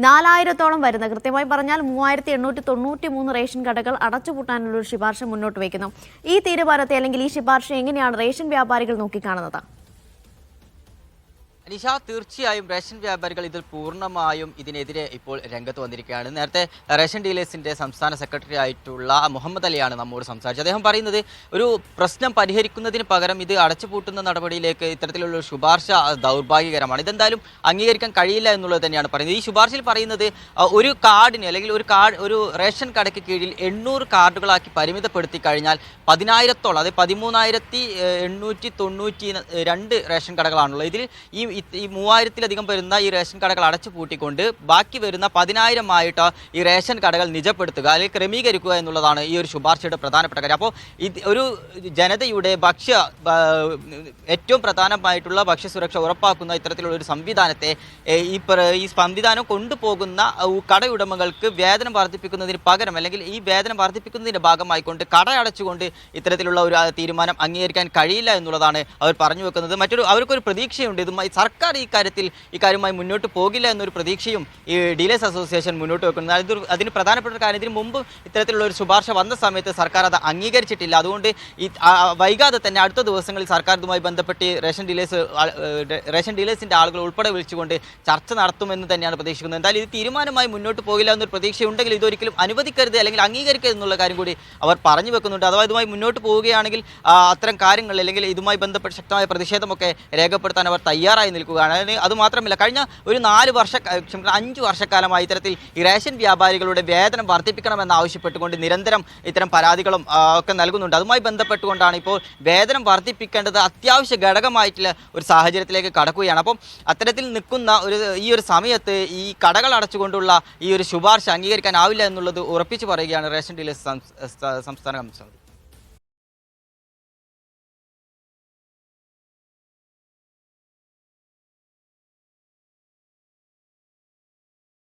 4000-ഓളം വരുന്ന, കൃത്യമായി പറഞ്ഞാൽ 3893 റേഷൻ കടകൾ അടച്ചുപൂട്ടാനുള്ള ഒരു ശുപാർശ മുന്നോട്ട് വയ്ക്കുന്നു. ഈ തീരുമാനത്തെ അല്ലെങ്കിൽ ഈ ശുപാർശ എങ്ങനെയാണ് റേഷൻ വ്യാപാരികൾ നോക്കിക്കാണുന്നത്? അനീഷ, തീർച്ചയായും റേഷൻ വ്യാപാരികൾ ഇതിൽ പൂർണ്ണമായും ഇതിനെതിരെ ഇപ്പോൾ രംഗത്ത് വന്നിരിക്കുകയാണ്. നേരത്തെ റേഷൻ ഡീലേഴ്സിന്റെ സംസ്ഥാന സെക്രട്ടറി ആയിട്ടുള്ള മുഹമ്മദ് അലിയാണ് നമ്മോട് സംസാരിച്ചത്. അദ്ദേഹം പറയുന്നത് ഒരു പ്രശ്നം പരിഹരിക്കുന്നതിന് പകരം ഇത് അടച്ചുപൂട്ടുന്ന നടപടിയിലേക്ക് ഇത്തരത്തിലുള്ള ഒരു ശുപാർശ ദൗർഭാഗ്യകരമാണ്. ഇതെന്തായാലും അംഗീകരിക്കാൻ കഴിയില്ല എന്നുള്ളത് തന്നെയാണ് പറയുന്നത്. ഈ ശുപാർശയിൽ പറയുന്നത് ഒരു കാർഡിന് അല്ലെങ്കിൽ ഒരു റേഷൻ കടയ്ക്ക് കീഴിൽ 800 കാർഡുകളാക്കി പരിമിതപ്പെടുത്തി കഴിഞ്ഞാൽ 10,000-ഓളം, അതായത് 13,892 റേഷൻ കടകളാണുള്ളത്. ഇതിൽ ഈ 3000-ലധികം വരുന്ന ഈ റേഷൻ കടകൾ അടച്ചു പൂട്ടിക്കൊണ്ട് ബാക്കി വരുന്ന 10,000 ആയിട്ട് ഈ റേഷൻ കടകൾ നിജപ്പെടുത്തുക അല്ലെങ്കിൽ ക്രമീകരിക്കുക എന്നുള്ളതാണ് ഈ ഒരു ശുപാർശയുടെ പ്രധാനപ്പെട്ട കാര്യം. അപ്പോൾ ഒരു ജനതയുടെ ഏറ്റവും പ്രധാനമായിട്ടുള്ള ഭക്ഷ്യസുരക്ഷ ഉറപ്പാക്കുന്ന ഇത്തരത്തിലുള്ള ഒരു സംവിധാനത്തെ ഈ സംവിധാനം കൊണ്ടുപോകുന്ന കടയുടമകൾക്ക് വേതനം വർദ്ധിപ്പിക്കുന്നതിന് പകരം അല്ലെങ്കിൽ ഈ വേതനം വർദ്ധിപ്പിക്കുന്നതിൻ്റെ ഭാഗമായിക്കൊണ്ട് കട അടച്ചുകൊണ്ട് ഇത്തരത്തിലുള്ള ഒരു തീരുമാനം അംഗീകരിക്കാൻ കഴിയില്ല എന്നുള്ളതാണ് അവർ പറഞ്ഞു വെക്കുന്നത്. അവർക്കൊരു പ്രതീക്ഷയുണ്ട്, സർക്കാർ ഇക്കാര്യവുമായി മുന്നോട്ട് പോകില്ല എന്നൊരു പ്രതീക്ഷയും ഈ ഡീലേഴ്സ് അസോസിയേഷൻ മുന്നോട്ട് വെക്കുന്നത്. അതിന് പ്രധാനപ്പെട്ട കാര്യം, ഇതിന് മുമ്പ് ഇത്തരത്തിലുള്ള ഒരു ശുപാർശ വന്ന സമയത്ത് സർക്കാർ അത് അംഗീകരിച്ചിട്ടില്ല. അതുകൊണ്ട് വൈകാതെ തന്നെ അടുത്ത ദിവസങ്ങളിൽ സർക്കാർ ഇതുമായി ബന്ധപ്പെട്ട് റേഷൻ ഡീലേഴ്സിൻ്റെ ആളുകൾ ഉൾപ്പെടെ വിളിച്ചുകൊണ്ട് ചർച്ച നടത്തുമെന്ന് തന്നെയാണ് പ്രതീക്ഷിക്കുന്നത്. എന്തായാലും ഇത് തീരുമാനമായി മുന്നോട്ട് പോകില്ല എന്നൊരു പ്രതീക്ഷയുണ്ടെങ്കിൽ ഇതൊരിക്കലും അനുവദിക്കരുത് അല്ലെങ്കിൽ അംഗീകരിക്കരുത് എന്നുള്ള കാര്യം കൂടി അവർ പറഞ്ഞു വെക്കുന്നുണ്ട്. അഥവാ ഇതുമായി മുന്നോട്ട് പോവുകയാണെങ്കിൽ അത്തരം കാര്യങ്ങൾ അല്ലെങ്കിൽ ഇതുമായി ബന്ധപ്പെട്ട് ശക്തമായ പ്രതിഷേധമൊക്കെ രേഖപ്പെടുത്താൻ അവർ തയ്യാറായി നിൽക്കുകയാണ്. അതുമാത്രമല്ല, കഴിഞ്ഞ ഒരു 5 വർഷക്കാലമായി ഇത്തരത്തിൽ ഈ റേഷൻ വ്യാപാരികളുടെ വേതനം വർദ്ധിപ്പിക്കണമെന്ന് ആവശ്യപ്പെട്ടുകൊണ്ട് നിരന്തരം ഇത്തരം പരാതികളും ഒക്കെ നൽകുന്നുണ്ട്. അതുമായി ബന്ധപ്പെട്ടുകൊണ്ടാണ് ഇപ്പോൾ വേതനം വർദ്ധിപ്പിക്കേണ്ടത് അത്യാവശ്യ ഘടകമായിട്ടുള്ള ഒരു സാഹചര്യത്തിലേക്ക് കടക്കുകയാണ്. അപ്പം അത്തരത്തിൽ നിൽക്കുന്ന ഈ ഒരു സമയത്ത് ഈ കടകൾ അടച്ചുകൊണ്ടുള്ള ഈ ഒരു ശുപാർശ അംഗീകരിക്കാനാവില്ല എന്നുള്ളത് ഉറപ്പിച്ചു പറയുകയാണ് റേഷൻ ഡീലേഴ്സ് സംസ്ഥാന കമ്മിറ്റി.